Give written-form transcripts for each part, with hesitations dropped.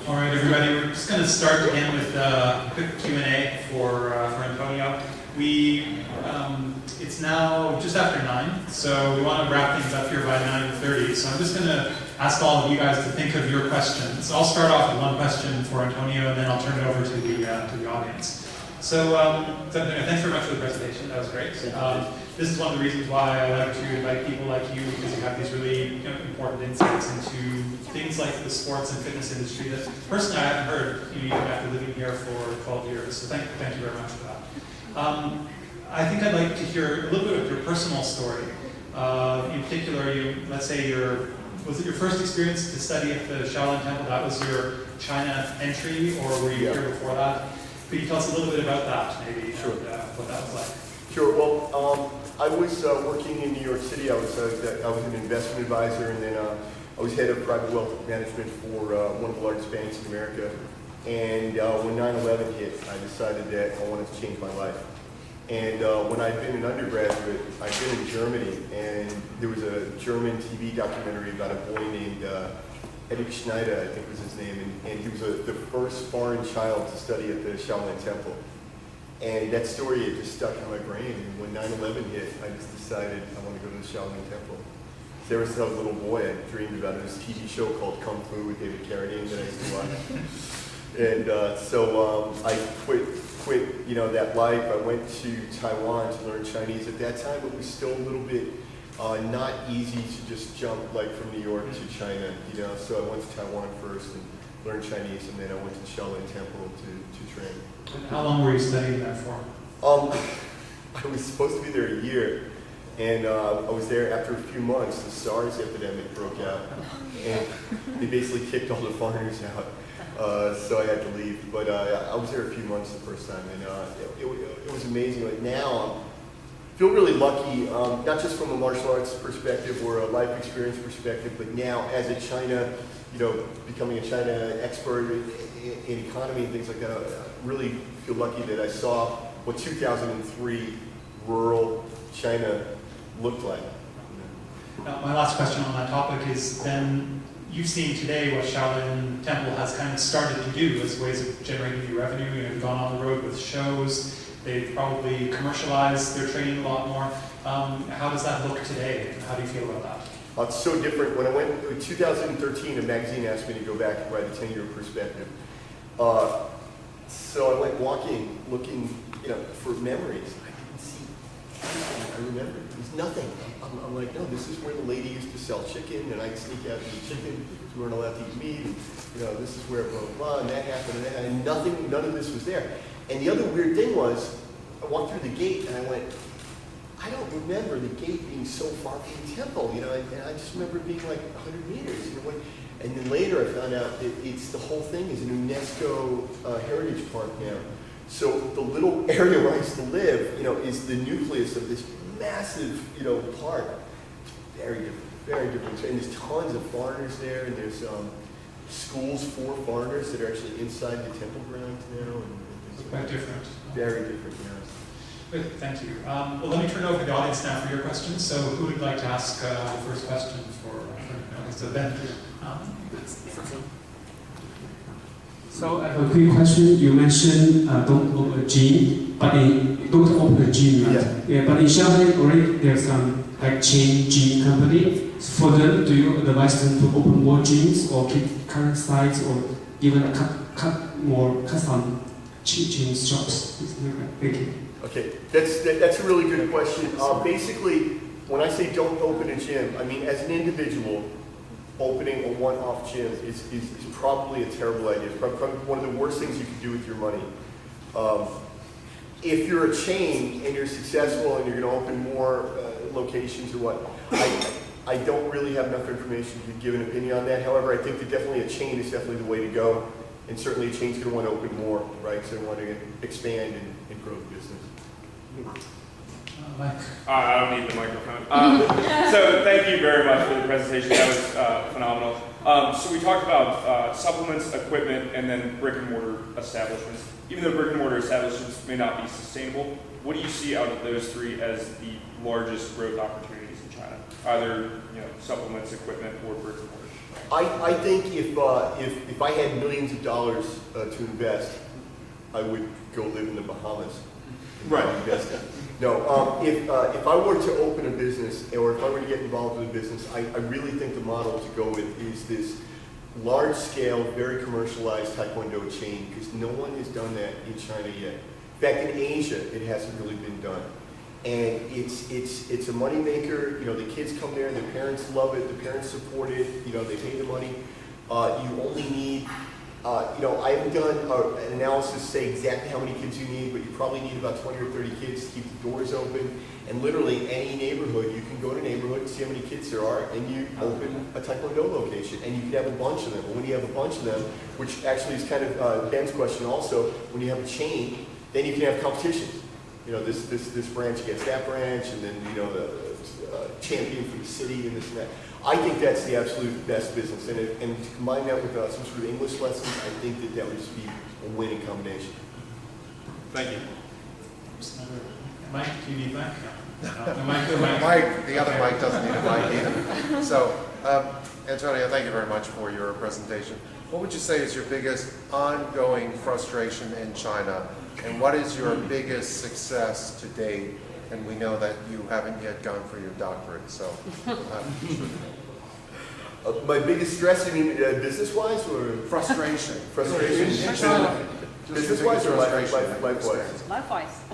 All right, everybody, we're just going to start again with a quick Q&A for Antonio. It's now just after 9, so we want to wrap things up here by 9:30. So I'm just going to ask all of you guys to think of your questions. I'll start off with one question for Antonio, and then I'll turn it over to the audience. So Antonio, thanks very much for the presentation. That was great. This is one of the reasons why I like to invite people like you, because you have these really important insights into things like the sports and fitness industry that personally I haven't heard, even after living here for 12 years. So thank you very much for that. I think I'd like to hear a little bit of your personal story. In particular, let's say was it your first experience to study at the Shaolin Temple? That was your China entry, or were you here before that? Could you tell us a little bit about that, maybe, Sure. And what that was like? Sure. Well, I was working in New York City. I was an investment advisor, and then I was head of private wealth management for one of the largest banks in America. And when 9/11 hit, I decided that I wanted to change my life. And when I'd been an undergraduate, I'd been in Germany, and there was a German TV documentary about a boy named Erich Schneider, I think was his name, and he was the first foreign child to study at the Shaolin Temple. And that story had just stuck in my brain, and when 9/11 hit, I just decided I want to go to the Shaolin Temple. So ever since I was a little boy, I dreamed about this TV show called Kung Fu with David Carradine that I used to watch. And so I quit that life. I went to Taiwan to learn Chinese. At that time, it was still a little bit not easy to just jump like from New York to China, So I went to Taiwan first and learned Chinese, and then I went to Shaolin Temple to train. And how long were you studying there for? I was supposed to be there a year, and I was there after a few months. The SARS epidemic broke out, and they basically kicked all the foreigners out. So I had to leave, but I was there a few months the first time, and it was amazing. Like now, I feel really lucky, not just from a martial arts perspective or a life experience perspective, but now as a China, becoming a China expert in economy and things like that. I really feel lucky that I saw what 2003 rural China looked like. Now, my last question on that topic is then, you've seen today what Shaolin Temple has kind of started to do as ways of generating new revenue. You've gone on the road with shows. They've probably commercialized their training a lot more. How does that look today? How do you feel about that? It's so different. When I went in 2013, a magazine asked me to go back and write a 10-year perspective. So I went walking, looking, for memories. I didn't see anything I remember. There was nothing. I'm like, no, this is where the lady used to sell chicken, and I'd sneak out to eat chicken. We weren't allowed to eat meat. And, this is where blah, blah, blah, and that happened, and none of this was there. And the other weird thing was, I walked through the gate, and I went, I don't remember the gate being so far from the temple, and I just remember it being like 100 meters. And then later I found out it's the whole thing is an UNESCO heritage park now. So the little area where I used to live, is the nucleus of this massive, park. Very different. And there's tons of foreigners there, and there's schools for foreigners that are actually inside the temple grounds now. It's quite different. Very different, yes. Good, thank you. Well, let me turn it over to the audience now for your questions. So who would like to ask the first question so Ben? So I have a quick question. You mentioned don't open a gym, but don't open a gym, right? Yeah. But in Shanghai already there's some chain gym company. For them, do you advise them to open more gyms or keep current size or even cut some gym shops? Thank you. Okay, that's a really good question. Basically, when I say don't open a gym, I mean as an individual, opening a one-off gym is probably a terrible idea. It's probably one of the worst things you can do with your money. If you're a chain and you're successful and you're going to open more locations or what, I don't really have enough information to give an opinion on that. However, I think that definitely a chain is definitely the way to go. And certainly a chain's going to want to open more, right? So they want to expand and grow the business. Mike. I don't need the microphone. So thank you very much for the presentation. That was phenomenal. So we talked about supplements, equipment, and then brick and mortar establishments. Even though brick and mortar establishments may not be sustainable, what do you see out of those three as the largest growth opportunities in China? Either supplements, equipment, or brick and mortar? I think if I had millions of dollars to invest, I would go live in the Bahamas. Right. Investing. No, if I were to open a business, or if I were to get involved in a business, I really think the model to go with is this large-scale, very commercialized Taekwondo chain, because no one has done that in China yet. In fact, in Asia, it hasn't really been done. And it's a moneymaker. You know, the kids come there, their parents love it, the parents support it, you know, they pay the money. You only need, you know, I haven't done an analysis to say exactly how many kids you need, but you probably need about 20 or 30 kids to keep the doors open. And literally any neighborhood, you can go to a neighborhood and see how many kids there are, and you open a Taekwondo location, and you can have a bunch of them. But when you have a bunch of them, which actually is kind of Ben's question also, when you have a chain, then you can have competitions. You know, this branch against that branch, and then, you know, the champion for the city and this and that. I think that's the absolute best business. And to combine that with some sort of English lessons, I think that would just be a winning combination. Thank you. Mike, do you need Mike? No, Mike, the other Mike doesn't need a mic either. So, Antonio, thank you very much for your presentation. What would you say is your biggest ongoing frustration in China, and what is your biggest success to date? And we know that you haven't yet gone for your doctorate, so. My biggest stress, you mean business-wise or? Frustration. Frustration. In China. Business-wise or life-wise? Likewise.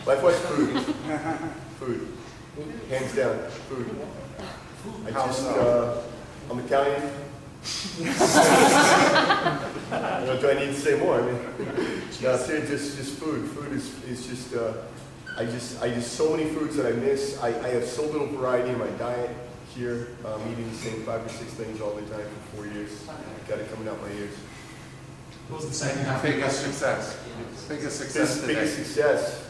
Life-wise, food. Food. Hands down, food. How so? I'm Italian. You know, do I need to say more? I mean, no, just food. Food is just, I just so many foods that I miss. I have so little variety in my diet here. I'm eating the same 5 or 6 things all the time for 4 years. Got it coming out my ears. What was the second half? Biggest success. Biggest success today. Biggest success.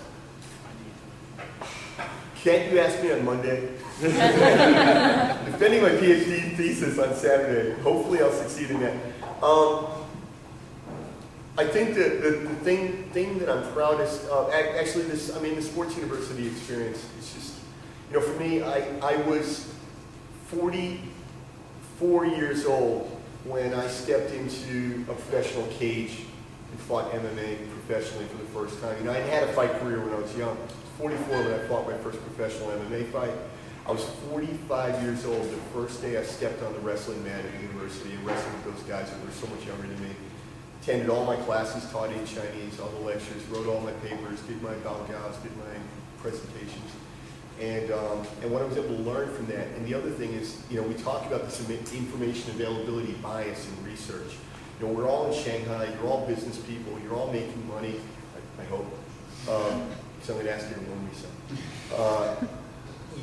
Can't you ask me on Monday? Defending my PhD thesis on Saturday. Hopefully I'll succeed in that. I think that the thing that I'm proudest of, actually the sports university experience, it's just, you know, for me, I was 44 years old when I stepped into a professional cage and fought MMA professionally for the first time. You know, I had a fight career when I was young. I was 44 when I fought my first professional MMA fight. I was 45 years old the first day I stepped on the wrestling mat at the university and wrestled with those guys that were so much younger than me. Attended all my classes, taught in Chinese, all the lectures, wrote all my papers, did my baogaos, did my presentations. And what I was able to learn from that. And the other thing is, you know, we talk about this information availability bias in research. You know, we're all in Shanghai, you're all business people, you're all making money, I hope. So I'm going to ask you to warn me some.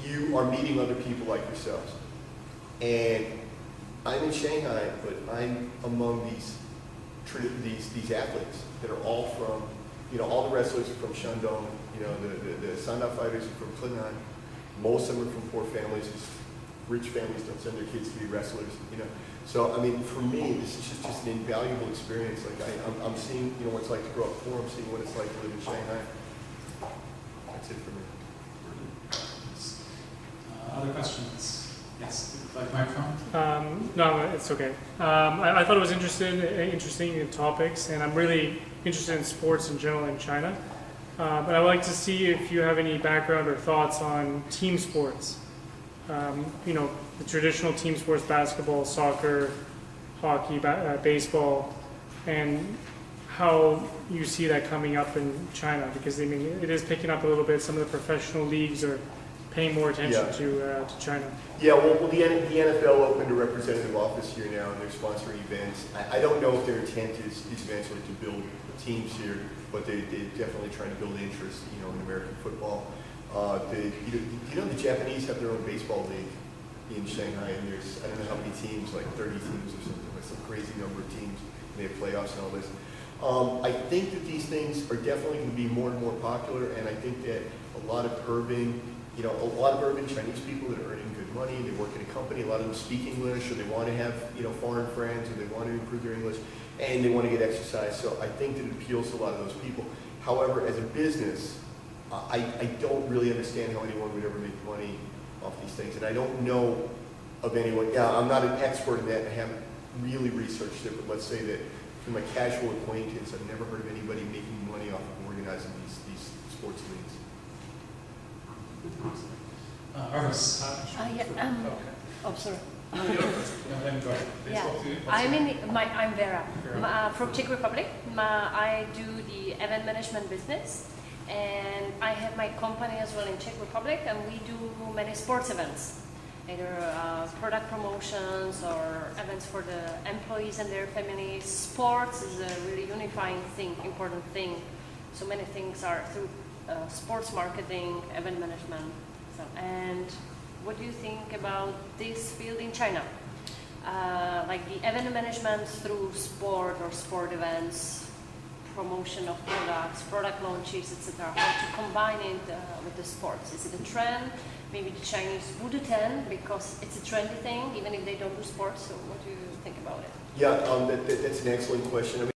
You are meeting other people like yourselves. And I'm in Shanghai, but I'm among these athletes that are all from, you know, all the wrestlers are from Shandong, you know, the Sanda fighters are from Clinton. Most of them are from poor families, because rich families don't send their kids to be wrestlers, you know. So, I mean, for me, this is just an invaluable experience. Like, I'm seeing, you know, what it's like to grow up poor, I'm seeing what it's like to live in Shanghai. That's it for me. Other questions? Yes, like microphone? No, it's okay. I thought it was interesting in topics, and I'm really interested in sports in general in China. But I'd like to see if you have any background or thoughts on team sports. You know, the traditional team sports, basketball, soccer, hockey, baseball, and how you see that coming up in China, because I mean, it is picking up a little bit. Some of the professional leagues are paying more attention to China. Yeah, well, the NFL opened a representative office here now, and they're sponsoring events. I don't know if their intent is eventually to build teams here, but they're definitely trying to build interest, you know, in American football. You know, the Japanese have their own baseball league in Shanghai, and there's, I don't know how many teams, like 30 teams or something, like some crazy number of teams, and they have playoffs and all this. I think that these things are definitely going to be more and more popular, and I think that a lot of urban Chinese people that are earning good money, they work in a company, a lot of them speak English, or they want to have, you know, foreign friends, or they want to improve their English, and they want to get exercise. So I think that it appeals to a lot of those people. However, as a business, I don't really understand how anyone would ever make money off these things, and I don't know of anyone. Yeah, I'm not an expert in that, and I haven't really researched it, but let's say that from my casual acquaintance, I've never heard of anybody making money off of organizing these sports leagues. Arvis. Oh, sorry. No, then go ahead. Yeah, What's I'm Vera. Vera. From Czech Republic. I do the event management business, and I have my company as well in Czech Republic, and we do many sports events, either product promotions or events for the employees and their families. Sports is a really unifying thing, important thing. So many things are through sports marketing, event management. So, and what do you think about this field in China? Like the event management through sport or sport events, promotion of products, product launches, etc. How to combine it with the sports? Is it a trend? Maybe the Chinese would attend because it's a trendy thing, even if they don't do sports. So what do you think about it? Yeah, that's an excellent question. I mean,